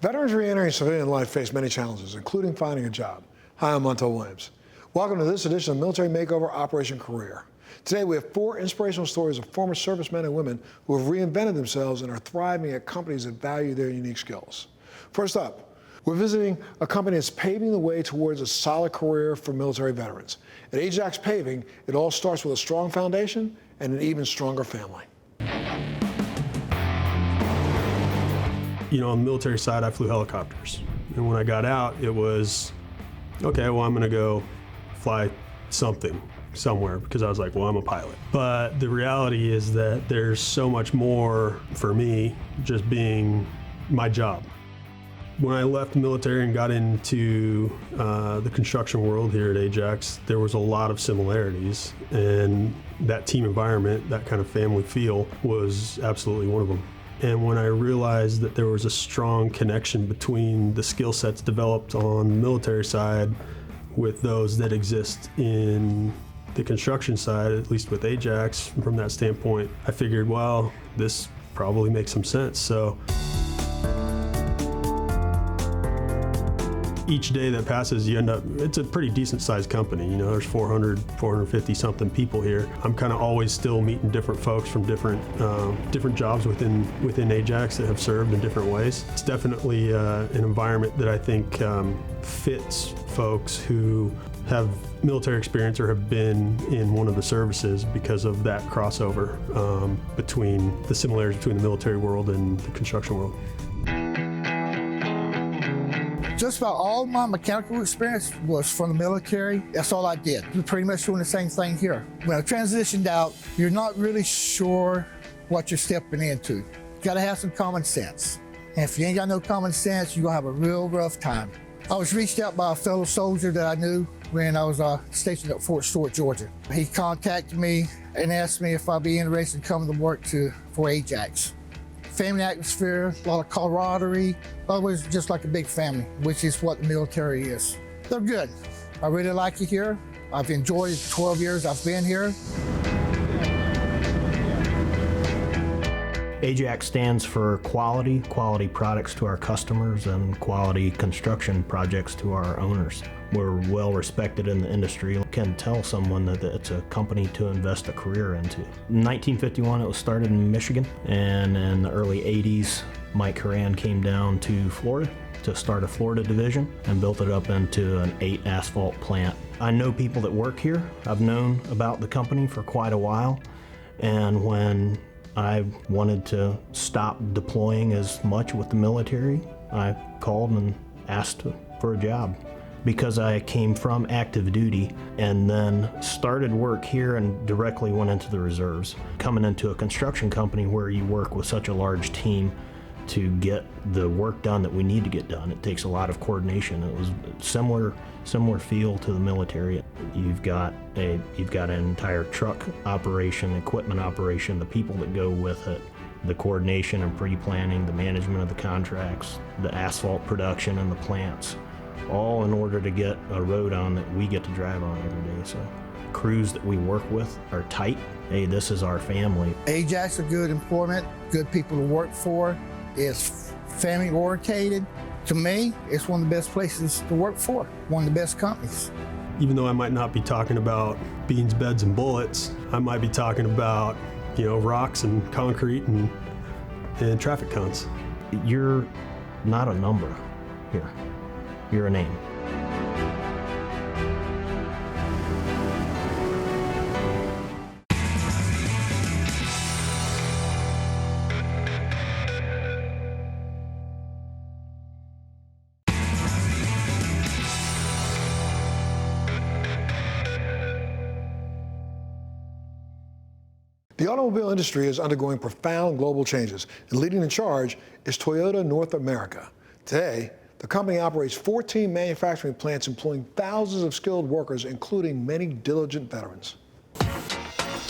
Veterans re-entering civilian life face many challenges, including finding a job. Hi, I'm Montel Williams. Welcome to this edition of Military Makeover Operation Career. Today we have 4 inspirational stories of former servicemen and women who have reinvented themselves and are thriving at companies that value their unique skills. First up, we're visiting a company that's paving the way towards a solid career for military veterans. At Ajax Paving, it all starts with a strong foundation and an even stronger family. You know, on the military side, I flew helicopters. And when I got out, it was, okay, well, I'm gonna go fly something somewhere because I was like, well, I'm a pilot. But the reality is that there's so much more for me just being my job. When I left the military and got into the construction world here at Ajax, there was a lot of similarities, and that team environment, that kind of family feel, was absolutely one of them. And when I realized that there was a strong connection between the skill sets developed on the military side with those that exist in the construction side, at least with Ajax, from that standpoint, I figured, well, this probably makes some sense. So each day that passes, you end up, it's a pretty decent sized company. You know, there's 450 something people here. I'm kind of always still meeting different folks from different jobs within Ajax that have served in different ways. It's definitely an environment that I think fits folks who have military experience or have been in one of the services because of that crossover between the similarities between the military world and the construction world. Just about all my mechanical experience was from the military. That's all I did. We're pretty much doing the same thing here. When I transitioned out, you're not really sure what you're stepping into. You gotta have some common sense. And if you ain't got no common sense, you're gonna have a real rough time. I was reached out by a fellow soldier that I knew when I was stationed at Fort Stewart, Georgia. He contacted me and asked me if I'd be interested in coming to work for Ajax. Family atmosphere, a lot of camaraderie, always just like a big family, which is what the military is. They're good. I really like it here. I've enjoyed the 12 years I've been here. Ajax stands for quality products to our customers and quality construction projects to our owners. We're well respected in the industry. You can tell someone that it's a company to invest a career into. In 1951, it was started in Michigan, and in the early 80s, Mike Horan came down to Florida to start a Florida division and built it up into an 8 asphalt plant. I know people that work here. I've known about the company for quite a while, and when I wanted to stop deploying as much with the military, I called and asked for a job. Because I came from active duty and then started work here and directly went into the reserves. Coming into a construction company where you work with such a large team to get the work done that we need to get done, it takes a lot of coordination. It was similar feel to the military. You've got an entire truck operation, equipment operation, the people that go with it, the coordination and pre-planning, the management of the contracts, the asphalt production and the plants, all in order to get a road on that we get to drive on every day. So crews that we work with are tight. Hey, this is our family. Ajax is good employment, good people to work for. It's family oriented. To me, it's one of the best places to work for, one of the best companies. Even though I might not be talking about beans, beds, and bullets, I might be talking about, you know, rocks and concrete and traffic cones. You're not a number here. You're a name. The automobile industry is undergoing profound global changes, and leading the charge is Toyota North America. Today, the company operates 14 manufacturing plants employing thousands of skilled workers, including many diligent veterans.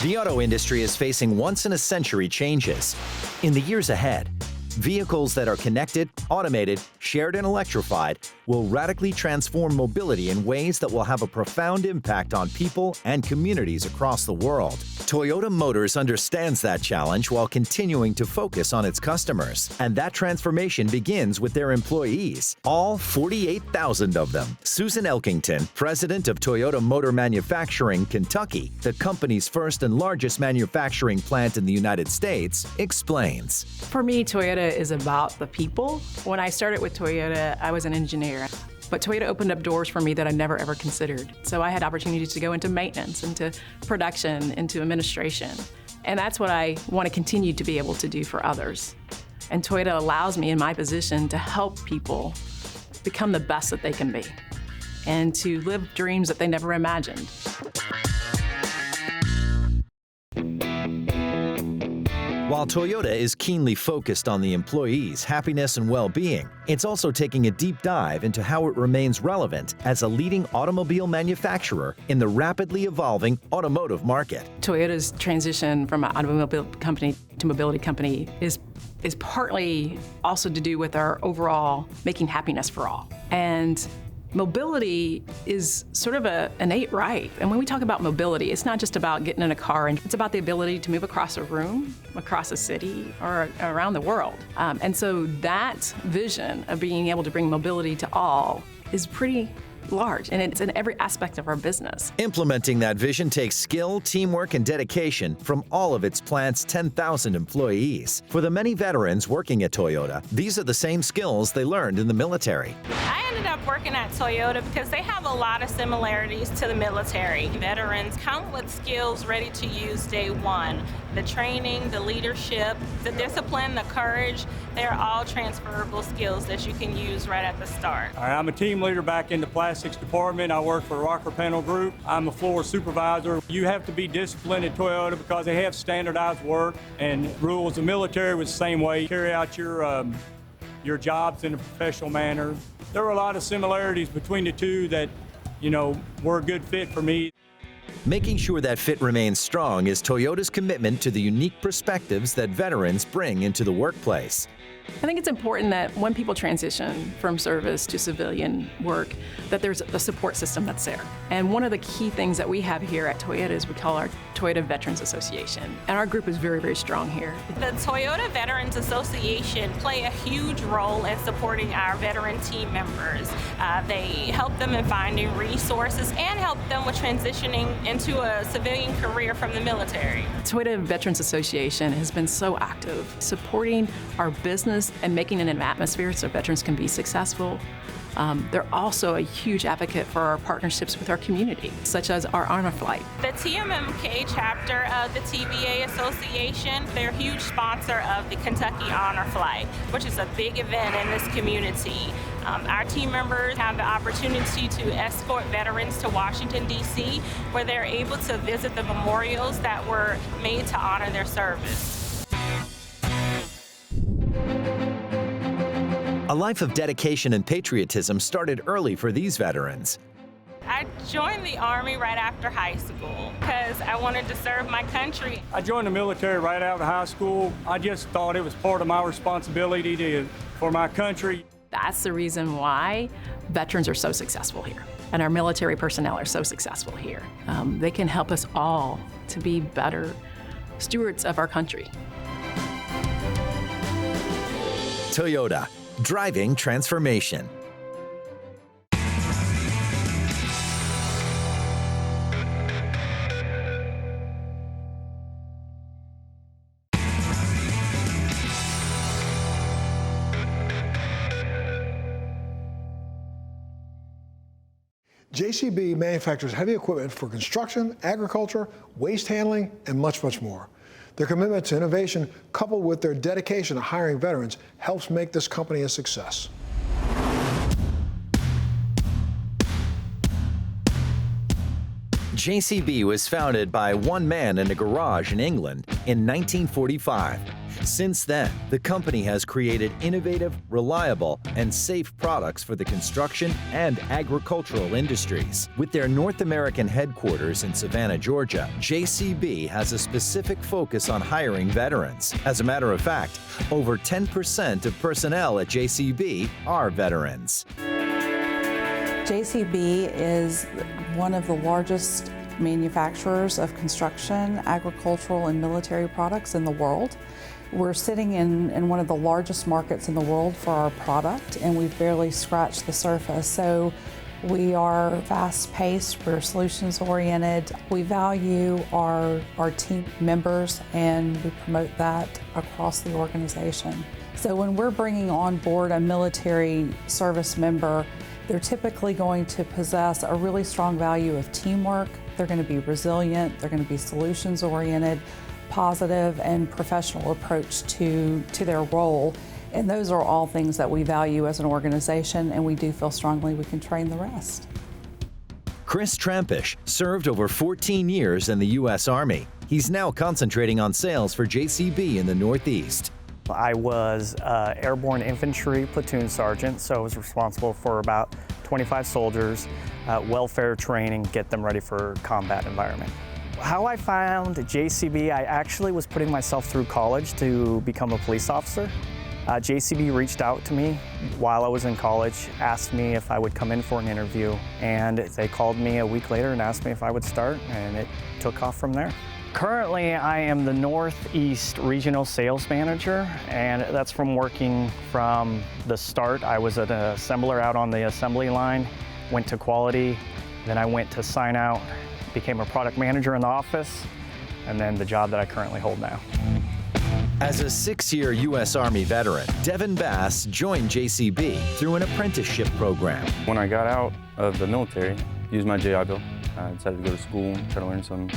The auto industry is facing once-in-a-century changes. In the years ahead, Vehicles that are connected, automated, shared, and electrified will radically transform mobility in ways that will have a profound impact on people and communities across the world. Toyota Motors understands that challenge while continuing to focus on its customers. And that transformation begins with their employees, all 48,000 of them. Susan Elkington, president of Toyota Motor Manufacturing, Kentucky, the company's first and largest manufacturing plant in the United States, explains. For me, Toyota is about the people. When I started with Toyota, I was an engineer. But Toyota opened up doors for me that I never ever considered. So I had opportunities to go into maintenance, into production, into administration. And that's what I want to continue to be able to do for others. And Toyota allows me in my position to help people become the best that they can be and to live dreams that they never imagined. While Toyota is keenly focused on the employees' happiness and well-being, it's also taking a deep dive into how it remains relevant as a leading automobile manufacturer in the rapidly evolving automotive market. Toyota's transition from an automobile company to mobility company is partly also to do with our overall making happiness for all. And mobility is sort of an innate right. And when we talk about mobility, it's not just about getting in a car, and it's about the ability to move across a room, across a city, or around the world. And so that vision of being able to bring mobility to all is pretty large, and it's in every aspect of our business. Implementing that vision takes skill, teamwork, and dedication from all of its plant's 10,000 employees. For the many veterans working at Toyota, these are the same skills they learned in the military. I ended up working at Toyota because they have a lot of similarities to the military. Veterans come with skills ready to use day one. The training, the leadership, the discipline, the courage, they're all transferable skills that you can use right at the start. All right, I'm a team leader back in the plastics department. I work for Rocker Panel Group. I'm a floor supervisor. You have to be disciplined at Toyota because they have standardized work and rules. The military was the same way. You carry out your jobs in a professional manner. There were a lot of similarities between the two that, were a good fit for me. Making sure that fit remains strong is Toyota's commitment to the unique perspectives that veterans bring into the workplace. I think it's important that when people transition from service to civilian work, that there's a support system that's there. And one of the key things that we have here at Toyota is we call our Toyota Veterans Association. And our group is very, very strong here. The Toyota Veterans Association play a huge role in supporting our veteran team members. They help them in finding resources and help them with transitioning into a civilian career from the military. Toyota Veterans Association has been so active, supporting our business and making it an atmosphere so veterans can be successful. They're also a huge advocate for our partnerships with our community, such as our honor flight. The TMMK chapter of the TVA Association, they're a huge sponsor of the Kentucky Honor Flight, which is a big event in this community. Our team members have the opportunity to escort veterans to Washington, D.C., where they're able to visit the memorials that were made to honor their service. A life of dedication and patriotism started early for these veterans. I joined the Army right after high school because I wanted to serve my country. I joined the military right out of high school. I just thought it was part of my responsibility for my country. That's the reason why veterans are so successful here, and our military personnel are so successful here. They can help us all to be better stewards of our country. Toyota, driving transformation. JCB manufactures heavy equipment for construction, agriculture, waste handling, and much, much more. Their commitment to innovation, coupled with their dedication to hiring veterans, helps make this company a success. JCB was founded by one man in a garage in England in 1945. Since then, the company has created innovative, reliable, and safe products for the construction and agricultural industries. With their North American headquarters in Savannah, Georgia, JCB has a specific focus on hiring veterans. As a matter of fact, over 10% of personnel at JCB are veterans. JCB is one of the largest manufacturers of construction, agricultural, and military products in the world. We're sitting in one of the largest markets in the world for our product, and we've barely scratched the surface. So we are fast-paced, we're solutions-oriented. We value our team members, and we promote that across the organization. So when we're bringing on board a military service member, they're typically going to possess a really strong value of teamwork. They're going to be resilient, they're going to be solutions-oriented, positive and professional approach to their role. And those are all things that we value as an organization, and we do feel strongly we can train the rest. Chris Trampish served over 14 years in the U.S. Army. He's now concentrating on sales for JCB in the Northeast. I was airborne infantry platoon sergeant, so I was responsible for about 25 soldiers, welfare training, get them ready for combat environment. How I found JCB, I actually was putting myself through college to become a police officer. JCB reached out to me while I was in college, asked me if I would come in for an interview, and they called me a week later and asked me if I would start, and it took off from there. Currently, I am the Northeast Regional Sales Manager, and that's from working from the start. I was an assembler out on the assembly line, went to quality, then I went to sign out, became a product manager in the office, and then the job that I currently hold now. As a 6-year U.S. Army veteran, Devin Bass joined JCB through an apprenticeship program. When I got out of the military, used my GI Bill. I decided to go to school, try to learn some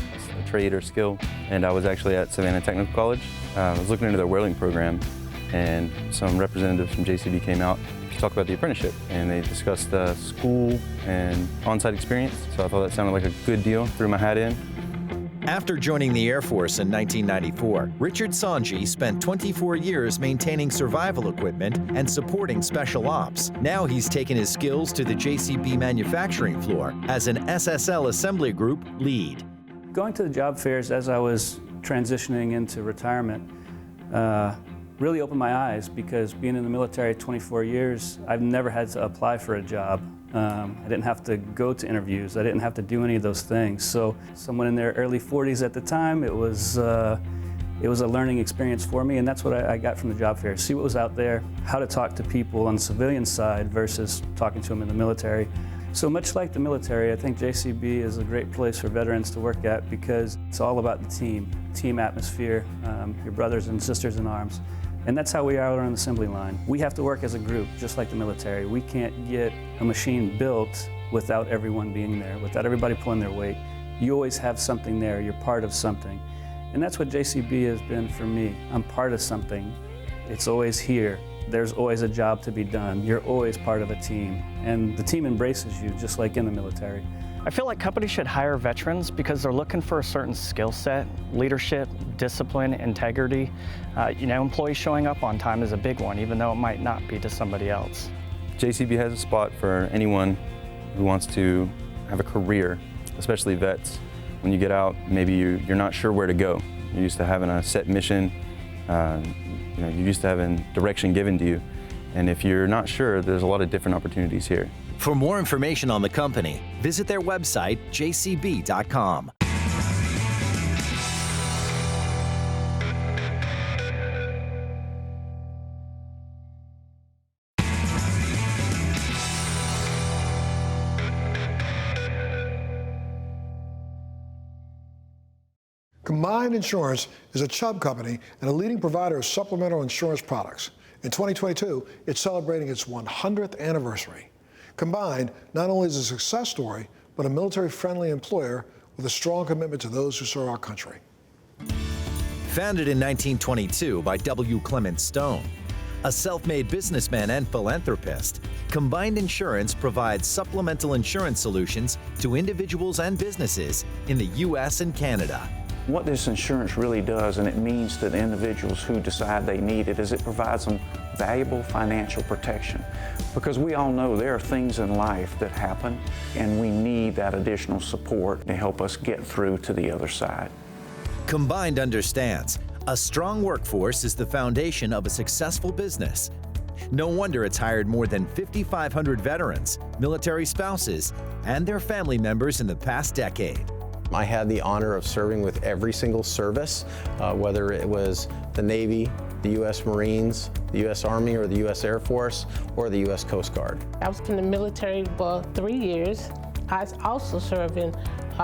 trade or skill, and I was actually at Savannah Technical College. I was looking into their welding program, and some representatives from JCB came out to talk about the apprenticeship, and they discussed school and on-site experience, so I thought that sounded like a good deal, threw my hat in. After joining the Air Force in 1994, Richard Sanji spent 24 years maintaining survival equipment and supporting special ops. Now he's taken his skills to the JCB manufacturing floor as an SSL assembly group lead. Going to the job fairs as I was transitioning into retirement really opened my eyes, because being in the military 24 years, I've never had to apply for a job. I didn't have to go to interviews. I didn't have to do any of those things. So someone in their early 40s at the time, it was a learning experience for me, and that's what I got from the job fair. See what was out there, how to talk to people on the civilian side versus talking to them in the military. So much like the military, I think JCB is a great place for veterans to work at, because it's all about the team atmosphere, your brothers and sisters in arms. And that's how we are on the assembly line. We have to work as a group, just like the military. We can't get a machine built without everyone being there, without everybody pulling their weight. You always have something there, you're part of something. And that's what JCB has been for me. I'm part of something. It's always here. There's always a job to be done. You're always part of a team. And the team embraces you, just like in the military. I feel like companies should hire veterans because they're looking for a certain skill set, leadership, discipline, integrity. Employees showing up on time is a big one, even though it might not be to somebody else. JCB has a spot for anyone who wants to have a career, especially vets. When you get out, maybe you're not sure where to go. You're used to having a set mission, you're used to having direction given to you. And if you're not sure, there's a lot of different opportunities here. For more information on the company, visit their website, jcb.com. Combined Insurance is a Chubb company and a leading provider of supplemental insurance products. In 2022, it's celebrating its 100th anniversary. Combined not only is a success story, but a military-friendly employer with a strong commitment to those who serve our country. Founded in 1922 by W. Clement Stone, a self-made businessman and philanthropist, Combined Insurance provides supplemental insurance solutions to individuals and businesses in the U.S. and Canada. What this insurance really does, and it means to the individuals who decide they need it, is it provides them valuable financial protection. Because we all know there are things in life that happen, and we need that additional support to help us get through to the other side. Combined understands a strong workforce is the foundation of a successful business. No wonder it's hired more than 5,500 veterans, military spouses, and their family members in the past decade. I had the honor of serving with every single service, whether it was the Navy, the U.S. Marines, the U.S. Army, or the U.S. Air Force, or the U.S. Coast Guard. I was in the military for 3 years. I also served in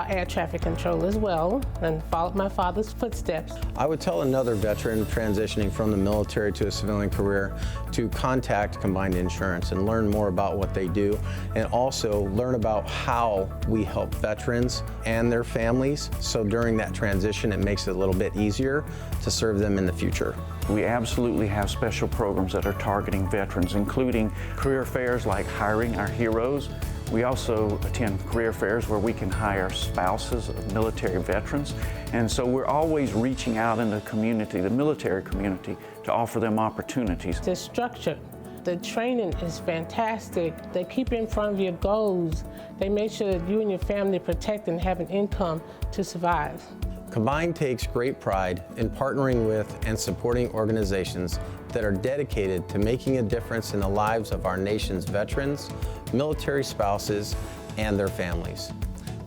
air traffic control as well, and followed my father's footsteps. I would tell another veteran transitioning from the military to a civilian career to contact Combined Insurance and learn more about what they do, and also learn about how we help veterans and their families, so during that transition it makes it a little bit easier to serve them in the future. We absolutely have special programs that are targeting veterans, including career fairs like Hiring Our Heroes. We also attend career fairs where we can hire spouses of military veterans. And so we're always reaching out in the community, the military community, to offer them opportunities. The structure, the training is fantastic. They keep you in front of your goals. They make sure that you and your family are protected and have an income to survive. Combined takes great pride in partnering with and supporting organizations that are dedicated to making a difference in the lives of our nation's veterans, military spouses, and their families.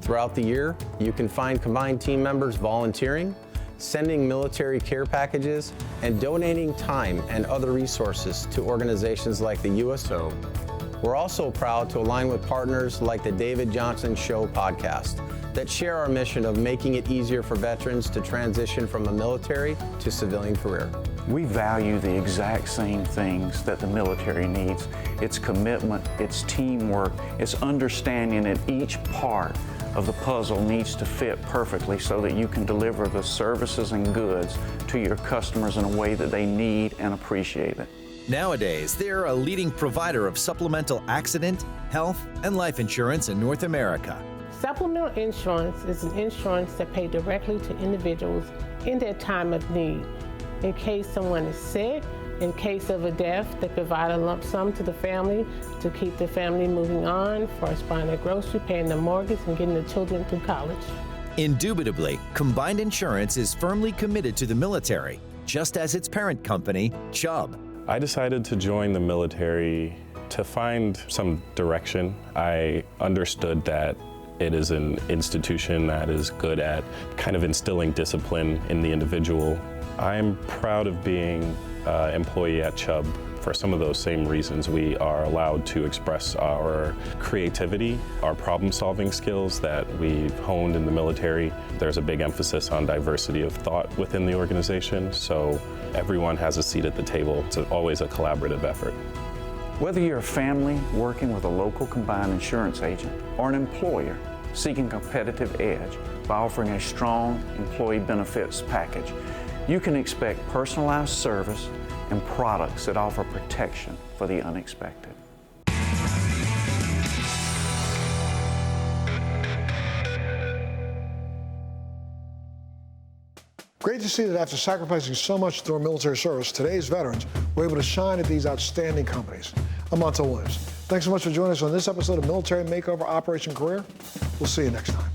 Throughout the year, you can find Combined team members volunteering, sending military care packages, and donating time and other resources to organizations like the USO. We're also proud to align with partners like the David Johnson Show podcast that share our mission of making it easier for veterans to transition from a military to civilian career. We value the exact same things that the military needs. It's commitment, it's teamwork, it's understanding that each part of the puzzle needs to fit perfectly so that you can deliver the services and goods to your customers in a way that they need and appreciate it. Nowadays, they're a leading provider of supplemental accident, health, and life insurance in North America. Supplemental insurance is an insurance that pays directly to individuals in their time of need. In case someone is sick, in case of a death, they provide a lump sum to the family to keep the family moving on, for buying their grocery, paying the mortgage, and getting the children through college. Indubitably, Combined Insurance is firmly committed to the military, just as its parent company, Chubb. I decided to join the military to find some direction. I understood that it is an institution that is good at kind of instilling discipline in the individual. I'm proud of being an employee at Chubb for some of those same reasons. We are allowed to express our creativity, our problem-solving skills that we've honed in the military. There's a big emphasis on diversity of thought within the organization, so everyone has a seat at the table. It's always a collaborative effort. Whether you're a family working with a local Combined Insurance agent or an employer seeking competitive edge by offering a strong employee benefits package, you can expect personalized service and products that offer protection for the unexpected. Great to see that after sacrificing so much through our military service, today's veterans were able to shine at these outstanding companies. I'm Montel Williams. Thanks so much for joining us on this episode of Military Makeover Operation Career. We'll see you next time.